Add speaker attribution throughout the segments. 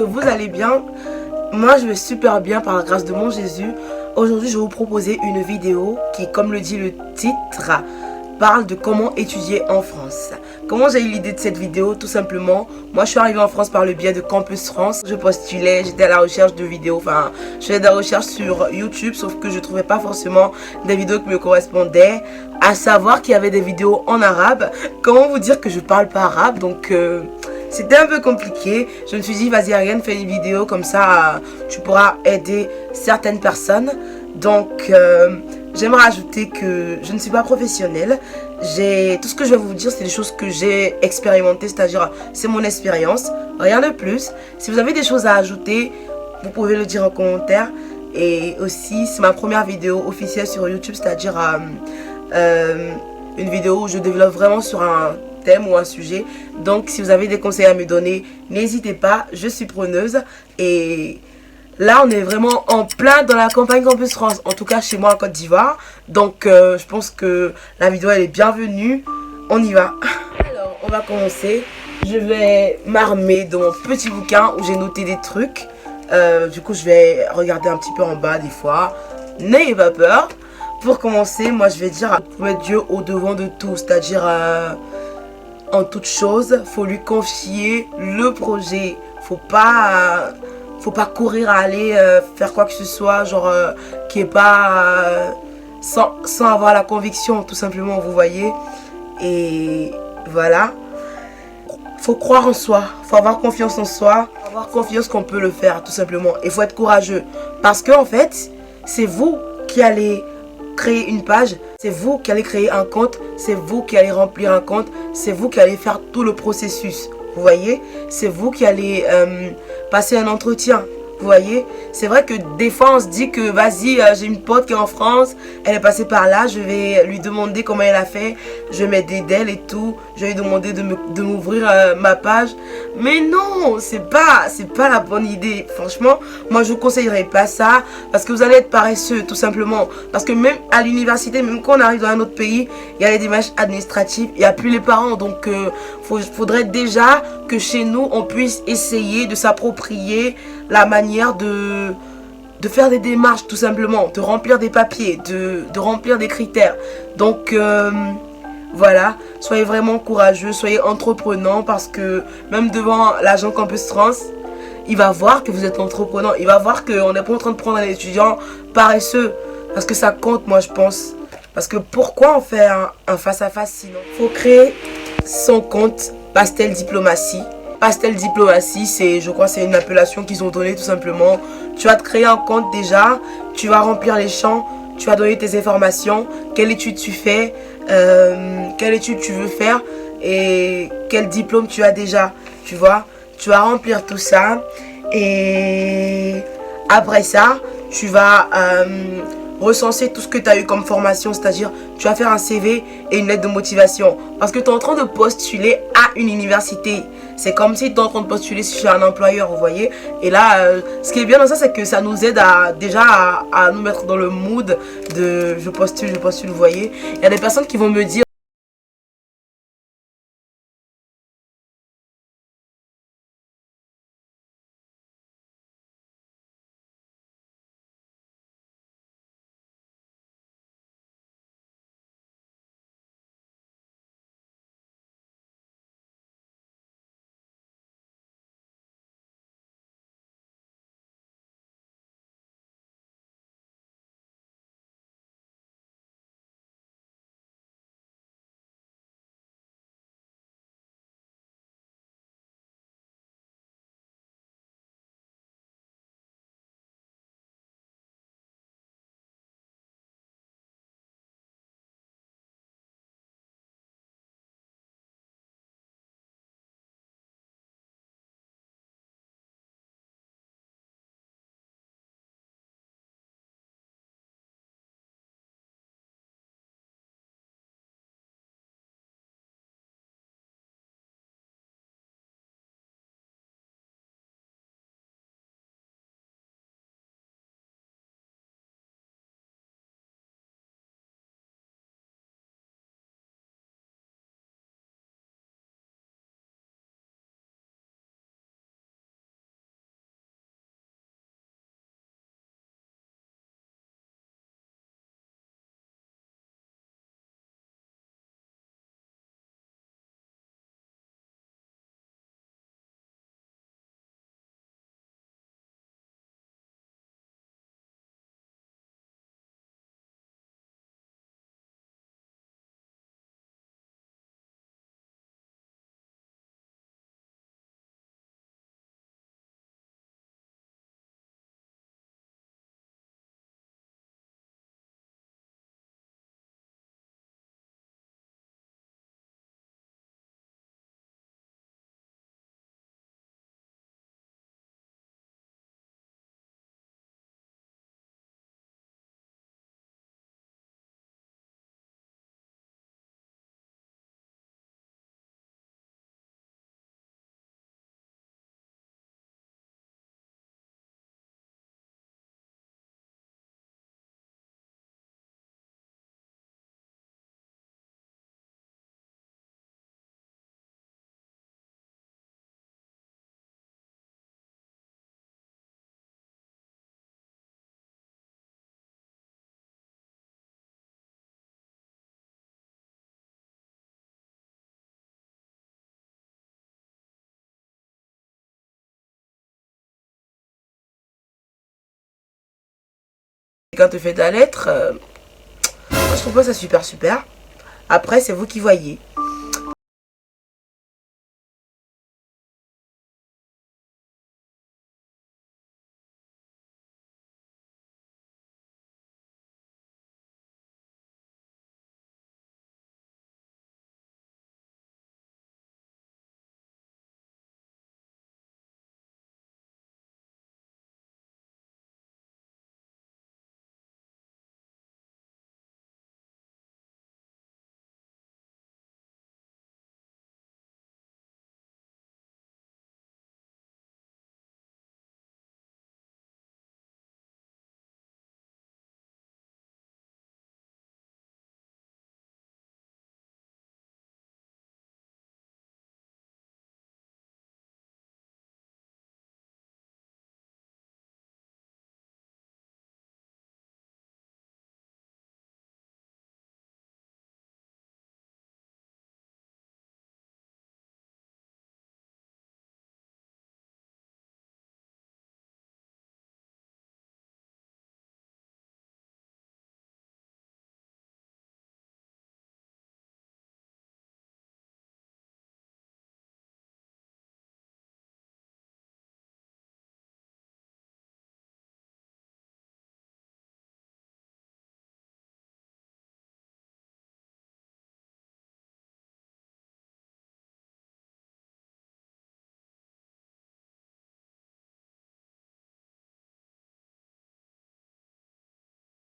Speaker 1: vous allez bien. Moi je vais super bien par la grâce de mon Jésus. Aujourd'hui je vais vous proposer une vidéo qui, comme le dit le titre, parle de comment étudier en France. Comment j'ai eu l'idée de cette vidéo? Tout simplement, moi je suis arrivée en France par le biais de Campus France. Je postulais, j'étais à la recherche de vidéos, enfin je faisais des recherches sur YouTube, sauf que je trouvais pas forcément des vidéos qui me correspondaient. À savoir qu'il y avait des vidéos en arabe. Comment vous dire que je parle pas arabe, donc c'était un peu compliqué. Je me suis dit, vas-y Ariane, fais une vidéo comme ça, tu pourras aider certaines personnes. Donc, j'aimerais ajouter que je ne suis pas professionnelle. Tout ce que je vais vous dire, c'est des choses que j'ai expérimentées, c'est-à-dire, c'est mon expérience, rien de plus. Si vous avez des choses à ajouter, vous pouvez le dire en commentaire. Et aussi, c'est ma première vidéo officielle sur YouTube, c'est-à-dire une vidéo où je développe vraiment sur un thème ou un sujet. Donc si vous avez des conseils à me donner, n'hésitez pas, je suis preneuse. Et là on est vraiment en plein dans la campagne Campus France, en tout cas chez moi en Côte d'Ivoire. Donc je pense que la vidéo elle est bienvenue. On y va. Alors on va commencer. Je vais m'armer dans mon petit bouquin où j'ai noté des trucs. Du coup je vais regarder un petit peu en bas des fois. N'ayez pas peur. Pour commencer, moi je vais dire, faut mettre Dieu au devant de tout, c'est-à-dire en toute chose, faut lui confier le projet. Faut pas courir à aller faire quoi que ce soit, genre qui est pas sans avoir la conviction, tout simplement, vous voyez. Et voilà. Faut croire en soi, faut avoir confiance en soi, avoir confiance qu'on peut le faire, tout simplement. Il faut être courageux, parce que en fait, c'est vous qui allez créer une page, c'est vous qui allez créer un compte, c'est vous qui allez remplir un compte, c'est vous qui allez faire tout le processus, vous voyez, c'est vous qui allez passer un entretien, vous voyez. C'est vrai que des fois on se dit que vas-y, j'ai une pote qui est en France, elle est passée par là, je vais lui demander comment elle a fait, je vais m'aider d'elle et tout, je vais lui demander de m'ouvrir ma page. Mais non, c'est pas la bonne idée. Franchement, moi je vous conseillerais pas ça, parce que vous allez être paresseux, tout simplement. Parce que même à l'université, même quand on arrive dans un autre pays, il y a les démarches administratives, il n'y a plus les parents. Donc faudrait déjà que chez nous on puisse essayer de s'approprier la manière de faire des démarches, tout simplement, de remplir des papiers, de remplir des critères. Donc voilà, soyez vraiment courageux, soyez entreprenant, parce que même devant l'agent Campus France, il va voir que vous êtes entreprenant, il va voir qu'on n'est pas en train de prendre un étudiant paresseux, parce que ça compte, moi je pense. Parce que pourquoi on fait un face-à-face sinon? Faut créer son compte Pastel Diplomatie. Pastel Diplomatie, je crois c'est une appellation qu'ils ont donnée, tout simplement. Tu vas te créer un compte déjà, tu vas remplir les champs, tu vas donner tes informations, quelle étude tu fais, quelle étude tu veux faire et quel diplôme tu as déjà, tu vois. Tu vas remplir tout ça et après ça, tu vas recenser tout ce que tu as eu comme formation, c'est-à-dire tu vas faire un CV et une lettre de motivation, parce que tu es en train de postuler à une université. C'est comme si tu es en train de postuler chez un employeur, vous voyez. Et là, ce qui est bien dans ça, c'est que ça nous aide à nous mettre dans le mood de je postule, vous voyez. Il y a des personnes qui vont me dire Quand tu fais ta lettre, moi je trouve pas ça super super. Après, c'est vous qui voyez.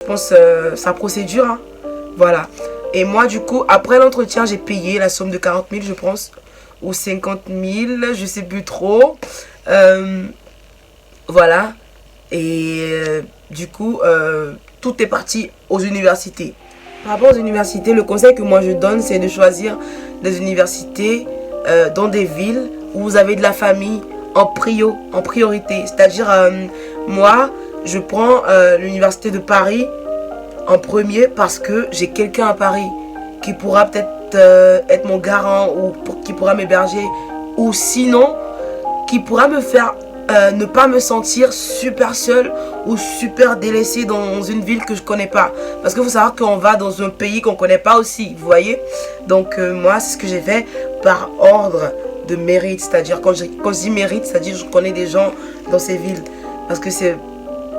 Speaker 1: Je pense sa procédure, hein. Voilà. Et moi, du coup, après l'entretien, j'ai payé la somme de 40 000, je pense, ou 50 000, je sais plus trop. Euh, voilà. Et du coup, tout est parti aux universités. Par rapport aux universités, le conseil que moi je donne, c'est de choisir des universités dans des villes où vous avez de la famille en priorité. C'est-à-dire, moi, je prends l'université de Paris en premier parce que j'ai quelqu'un à Paris qui pourra peut-être être mon garant ou qui pourra m'héberger, ou sinon qui pourra me faire ne pas me sentir super seul ou super délaissé dans une ville que je connais pas. Parce qu'il faut savoir qu'on va dans un pays qu'on connaît pas aussi, vous voyez. Donc moi, c'est ce que j'ai fait par ordre de mérite. C'est-à-dire, quand je dis mérite, c'est-à-dire je connais des gens dans ces villes. Parce que c'est...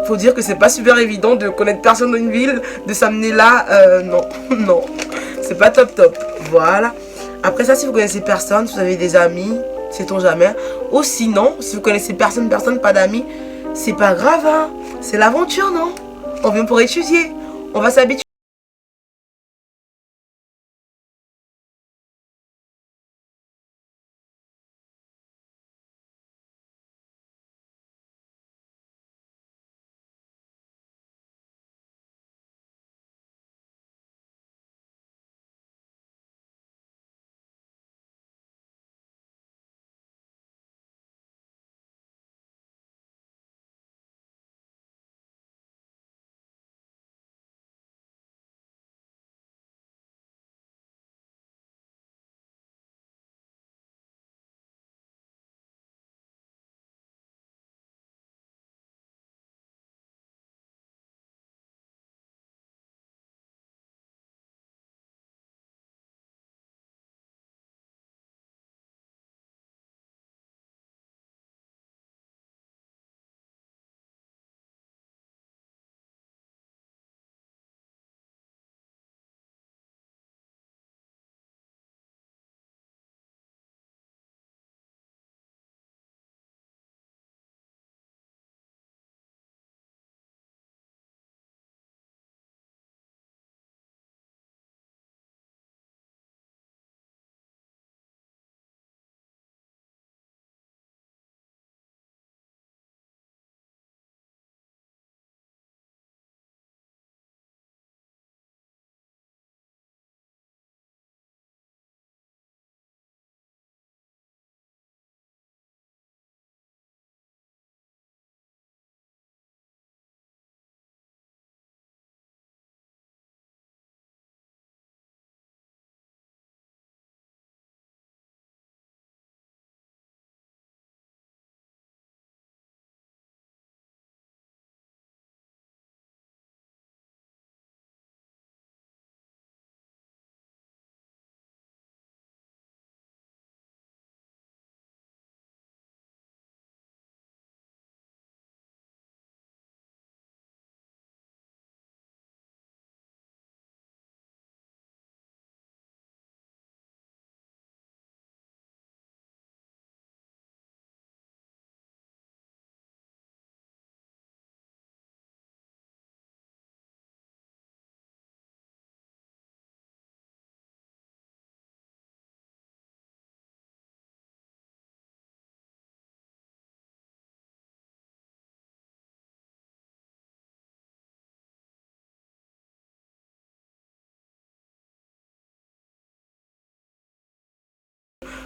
Speaker 1: Faut dire que c'est pas super évident de connaître personne dans une ville, de s'amener là, non, non. C'est pas top top. Voilà. Après ça, si vous connaissez personne, si vous avez des amis, sait-on jamais. Ou sinon, si vous connaissez personne, pas d'amis, c'est pas grave, hein. C'est l'aventure, non? On vient pour étudier. On va s'habituer.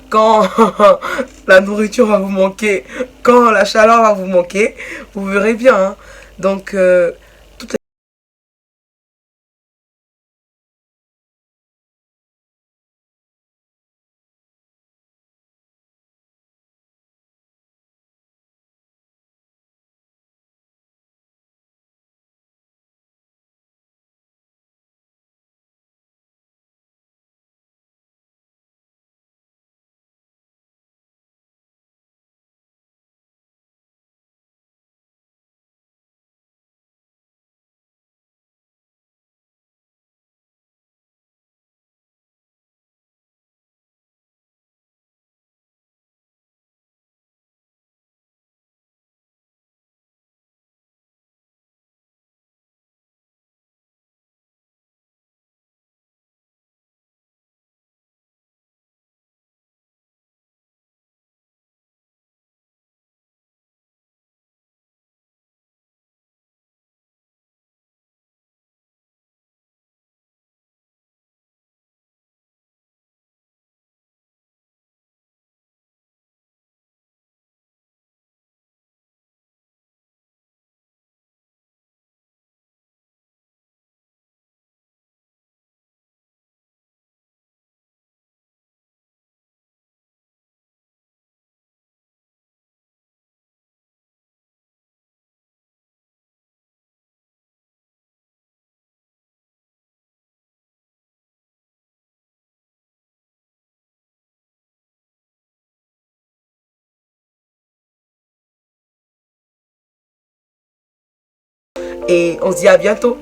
Speaker 1: quand la nourriture va vous manquer, quand la chaleur va vous manquer, vous verrez bien. Hein. Donc, et on se dit à bientôt.